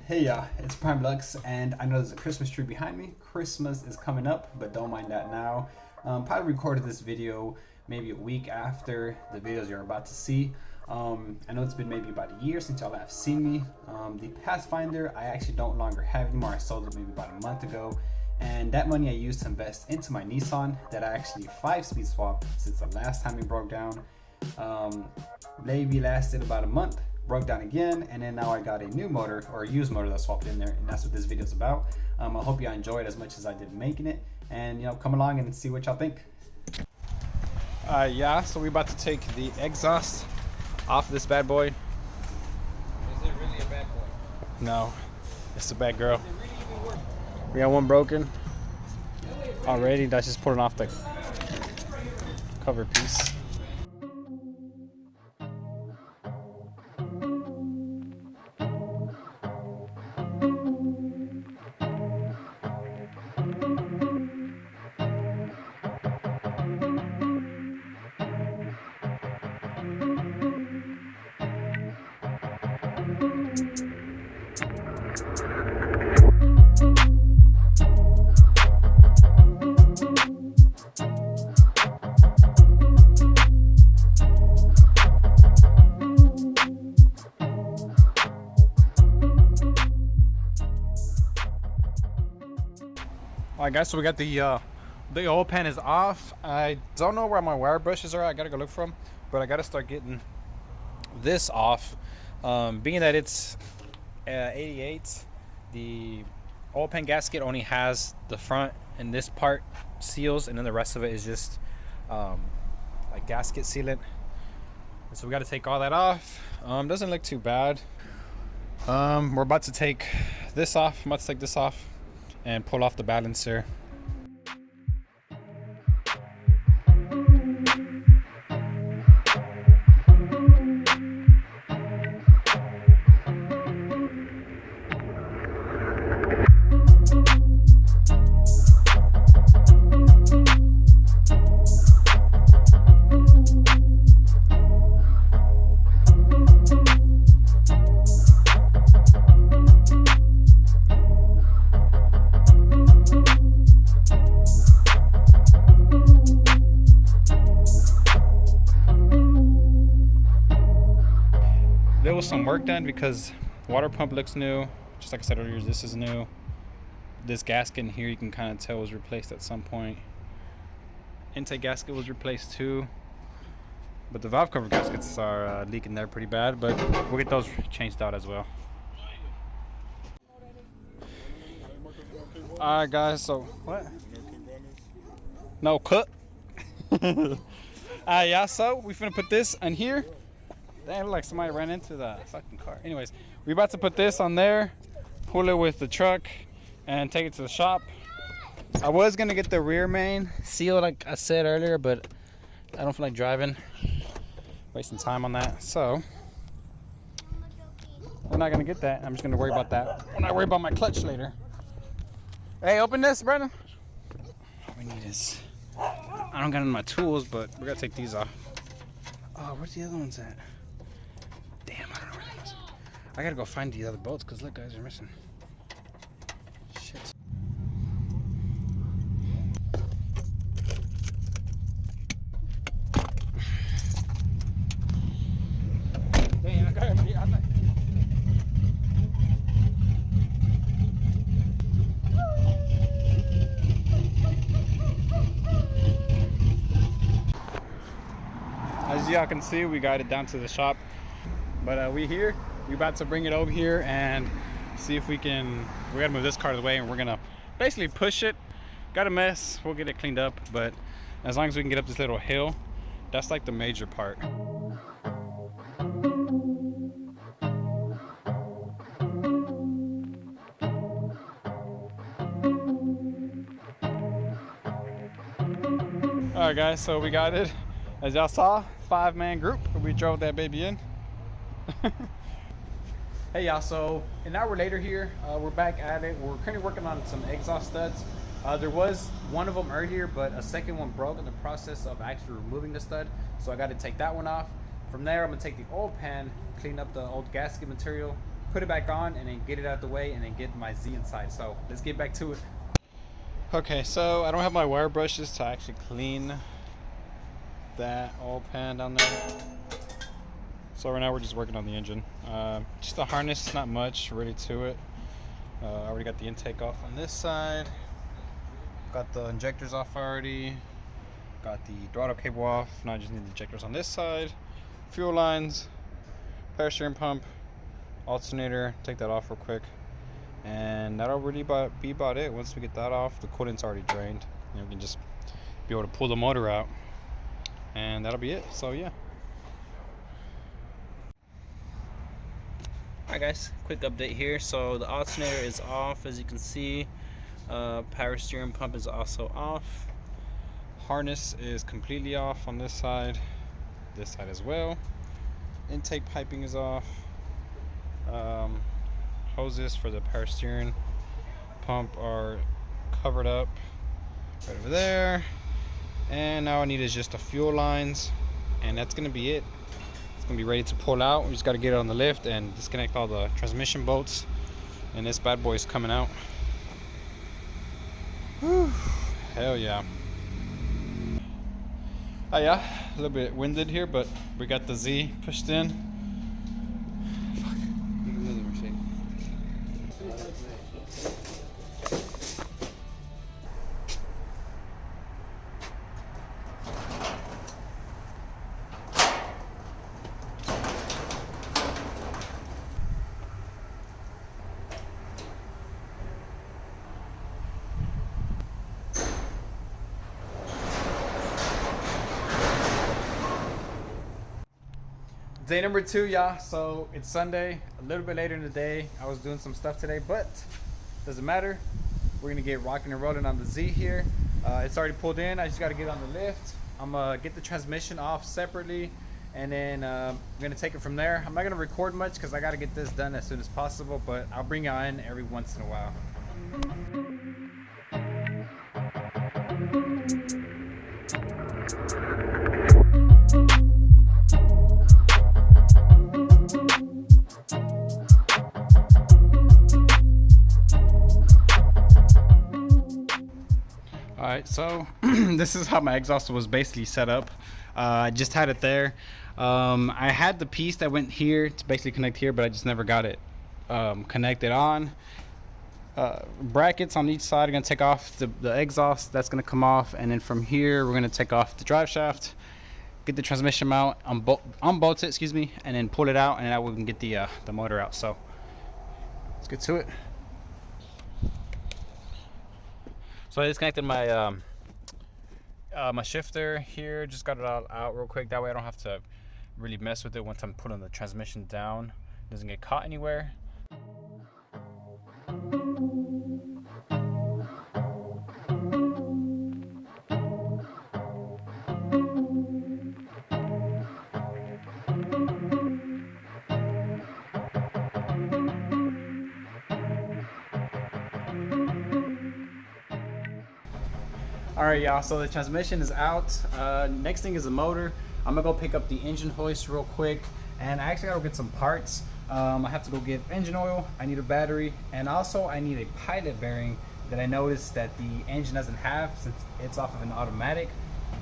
Hey y'all, it's Prime Lux, and I know there's a Christmas tree behind me. Christmas is coming up, but don't mind that now. Probably recorded this video maybe a week after the videos you're about to see. I know it's been maybe about a year since y'all have seen me. The Pathfinder, I actually don't longer have anymore. I sold it maybe about a month ago. And that money I used to invest into my Nissan that I actually 5-speed swapped since the last time it broke down. Maybe lasted about a month, broke down again, and then now I got a new motor, or a used motor, that swapped in there, and that's what this video is about. I hope y'all enjoyed as much as I did making it, and come along and see what y'all think. Yeah, so we're about to take the exhaust off this bad boy. Is it really a bad boy? No, it's a bad girl. Does it really even work? We got one broken already. That's just pulling off the cover piece. Alright guys, so we got the oil pan is off. I don't know where my wire brushes are. I gotta go look for them, but I gotta start getting this off. Being that it's 88, the oil pan gasket only has the front and this part seals, and then the rest of it is just like gasket sealant. And so we got to take all that off. Doesn't look too bad. We're about to take this off. I'm about to take this off and pull off the balancer. There was some work done because water pump looks new. Just like I said earlier, this is new. This gasket in here, you can kind of tell, was replaced at some point. Intake gasket was replaced too. But the valve cover gaskets are leaking there pretty bad, but we'll get those changed out as well. Alright guys, so what? No cut. Yeah, so we finna put this in here. Damn, it looked like somebody ran into the fucking car. Anyways, we about to put this on there, pull it with the truck, and take it to the shop. I was gonna get the rear main sealed, like I said earlier, but I don't feel like driving, wasting time on that. So we're not gonna get that. I'm just gonna worry about that when I worry about my clutch later. Hey, open this, Brandon. All we need is, I don't got any of my tools, but we're gonna take these off. Oh, where's the other ones at? Damn, I don't know where that is. I gotta go find the other bolts, because look guys, they're missing. Shit. Damn, I got it. As y'all can see, we got it down to the shop, but we about to bring it over here and see if we gotta move this car out of the way, and we're gonna basically push it. Got a mess, we'll get it cleaned up, but as long as we can get up this little hill, that's like the major part. All right guys, so we got it. As y'all saw, 5-man group. We drove that baby in. Hey y'all, so an hour later here, we're back at it. We're currently working on some exhaust studs. There was one of them earlier, but a second one broke in the process of actually removing the stud. So I got to take that one off. From there, I'm gonna take the oil pan, clean up the old gasket material, put it back on, and then get it out the way, and then get my Z inside. So let's get back to it. Okay, so I don't have my wire brushes to actually clean that oil pan down there. So right now we're just working on the engine. Just the harness, not much really to it. I already got the intake off on this side. Got the injectors off already. Got the throttle cable off. Now I just need the injectors on this side. Fuel lines, power steering pump, alternator. Take that off real quick. And that'll really be about it. Once we get that off, the coolant's already drained. And we can just be able to pull the motor out. And that'll be it. So yeah. Alright guys, quick update here. So the alternator is off, as you can see. Power steering pump is also off. Harness is completely off on this side as well. Intake piping is off. Hoses for the power steering pump are covered up right over there, and now I need is just the fuel lines, and that's gonna be it. It's gonna be ready to pull out. We just got to get it on the lift and disconnect all the transmission bolts, and this bad boy is coming out. Whew. Hell yeah. Oh yeah, a little bit winded here, but we got the Z pushed in. Fuck. You can move the machine. Day number 2, y'all. So it's Sunday, a little bit later in the day. I was doing some stuff today, but doesn't matter. We're gonna get rocking and rolling on the Z here. It's already pulled in. I just gotta get on the lift. I'm gonna get the transmission off separately, and then I'm gonna take it from there. I'm not gonna record much because I gotta get this done as soon as possible, but I'll bring you in every once in a while. Alright, so this is how my exhaust was basically set up. I just had it there. I had the piece that went here to basically connect here, but I just never got it connected on. Brackets on each side are going to take off the exhaust. That's going to come off, and then from here we're going to take off the drive shaft, get the transmission mount, unbolt it, excuse me, and then pull it out, and that way we can get the motor out. So let's get to it. So I disconnected my my shifter here, just got it all out real quick. That way I don't have to really mess with it once I'm putting the transmission down. It doesn't get caught anywhere. Alright y'all, so the transmission is out. Next thing is the motor. I'm gonna go pick up the engine hoist real quick, and I actually gotta go get some parts. I have to go get engine oil, I need a battery, and also I need a pilot bearing that I noticed that the engine doesn't have since it's off of an automatic.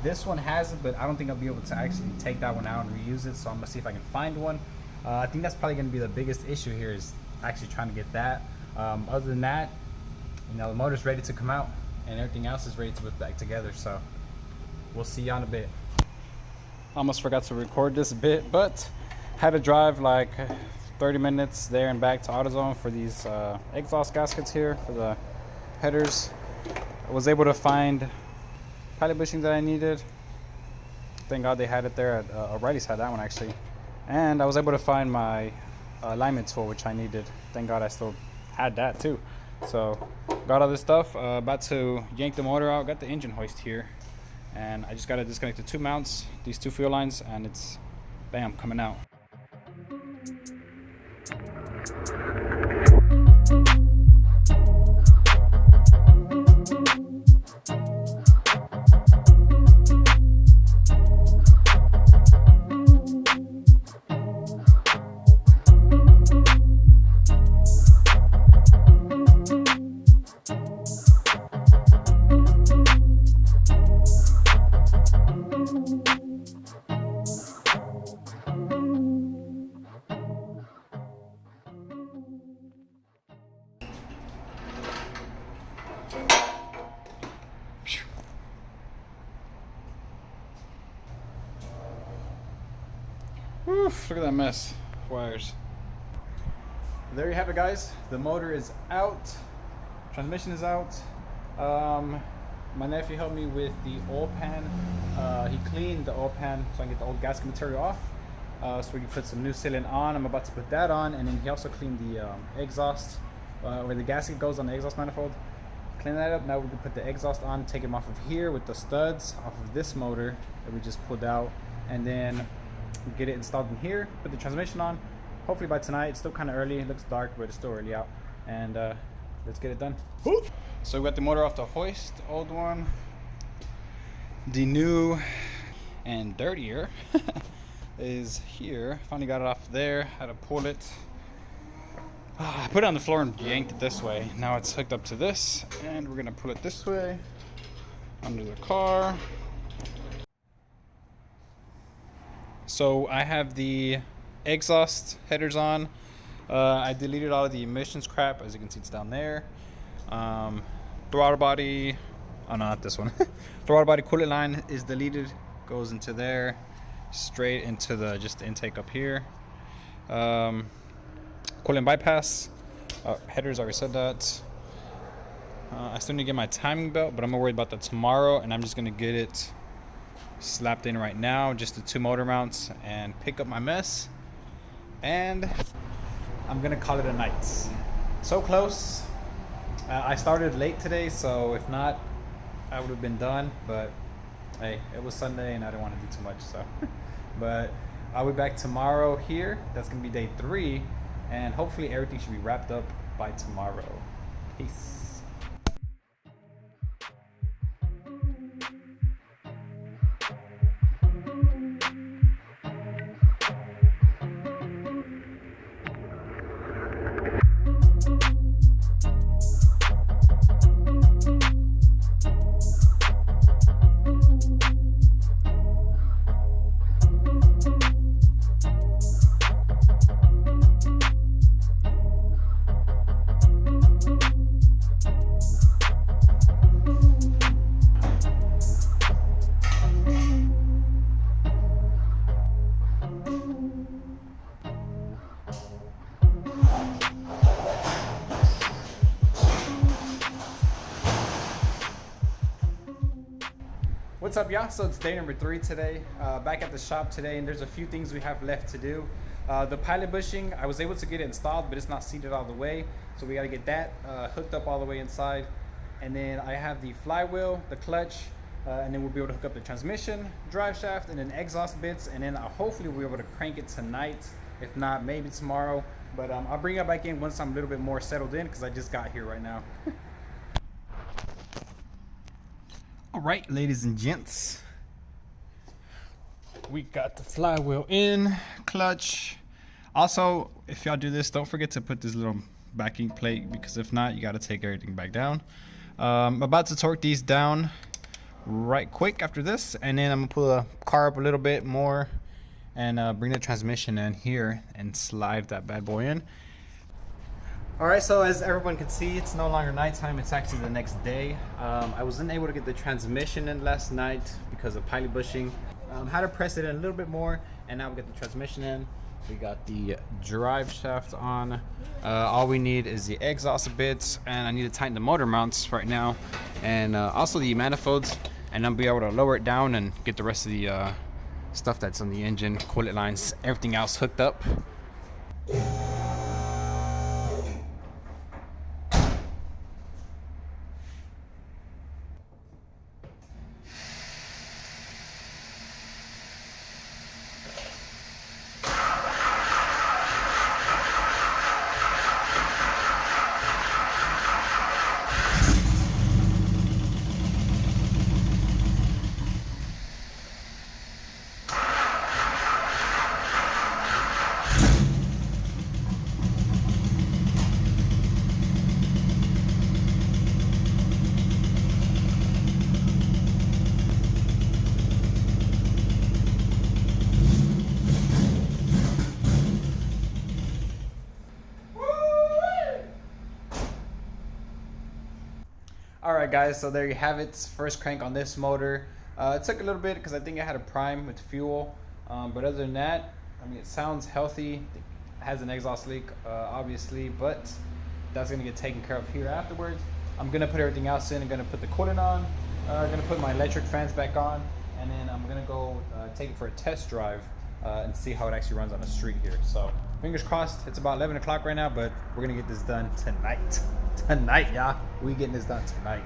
This one has it, but I don't think I'll be able to actually take that one out and reuse it, so I'm gonna see if I can find one. I think that's probably gonna be the biggest issue here, is actually trying to get that. Other than that, you know, the motor's ready to come out, and everything else is ready to put back together, so we'll see you in a bit. Almost forgot to record this bit, but had to drive like 30 minutes there and back to AutoZone for these exhaust gaskets here for the headers. I was able to find pilot bushings that I needed. Thank God they had it there. O'Reilly's had that one actually, and I was able to find my alignment tool, which I needed. Thank God I still had that too. So got all this stuff, about to yank the motor out, got the engine hoist here, and I just got to disconnect the 2 mounts, these 2 fuel lines, and it's bam, coming out. Oof, look at that mess. Wires. There you have it, guys. The motor is out. Transmission is out. My nephew helped me with the oil pan. He cleaned the oil pan so I can get the old gasket material off. So we can put some new sealant on. I'm about to put that on, and then he also cleaned the exhaust where the gasket goes on the exhaust manifold. Clean that up. Now we can put the exhaust on, take him off of here with the studs off of this motor that we just pulled out, and then get it installed in here. Put the transmission on. Hopefully by tonight. It's still kind of early. It looks dark, but it's still early out. And let's get it done. So we got the motor off the hoist, the old one. The new and dirtier is here. Finally got it off there. Had to pull it. I put it on the floor and yanked it this way. Now it's hooked up to this, and we're gonna pull it this way under the car. So I have the exhaust headers on. I deleted all of the emissions crap. As you can see, it's down there. Throttle body, oh no, not this one. Throttle body coolant line is deleted, goes into there, straight into the just intake up here. Coolant bypass, headers, I already said that. I still need to get my timing belt, but I'm gonna worry about that tomorrow, and I'm just gonna get it slapped in right now, just the 2 motor mounts, and pick up my mess, and I'm gonna call it a night. So close. I started late today, so if not, I would have been done, but hey, it was Sunday and I didn't want to do too much, so. But I'll be back tomorrow here. That's gonna be day 3, and hopefully everything should be wrapped up by tomorrow. Peace. What's up, y'all? So it's day number 3 today. Back at the shop today, and there's a few things we have left to do. The pilot bushing, I was able to get it installed, but it's not seated all the way, so we got to get that hooked up all the way inside. And then I have the flywheel, the clutch, and then we'll be able to hook up the transmission, drive shaft, and then exhaust bits, and then hopefully we'll be able to crank it tonight. If not, maybe tomorrow. But I'll bring it back in once I'm a little bit more settled in, because I just got here right now. All right, ladies and gents, we got the flywheel in, clutch. Also, if y'all do this, don't forget to put this little backing plate, because if not, you got to take everything back down. I'm about to torque these down right quick after this, and then I'm gonna pull the car up a little bit more and bring the transmission in here and slide that bad boy in. All right, so as everyone can see, it's no longer nighttime, it's actually the next day. I wasn't able to get the transmission in last night because of pilot bushing. Had to press it in a little bit more, and now we got the transmission in. We got the drive shaft on. All we need is the exhaust bits, and I need to tighten the motor mounts right now, and also the manifolds, and I'll be able to lower it down and get the rest of the stuff that's on the engine, coolant lines, everything else hooked up. Alright guys, so there you have it. First crank on this motor. It took a little bit because I think I had a prime with fuel. But other than that, I mean, it sounds healthy. It has an exhaust leak, obviously, but that's gonna get taken care of here afterwards. I'm gonna put everything else in. I'm gonna put the coolant on. I'm gonna put my electric fans back on, and then I'm gonna go take it for a test drive and see how it actually runs on the street here. So fingers crossed. It's about 11 o'clock right now, but we're gonna get this done tonight. Tonight, y'all. We getting this done tonight.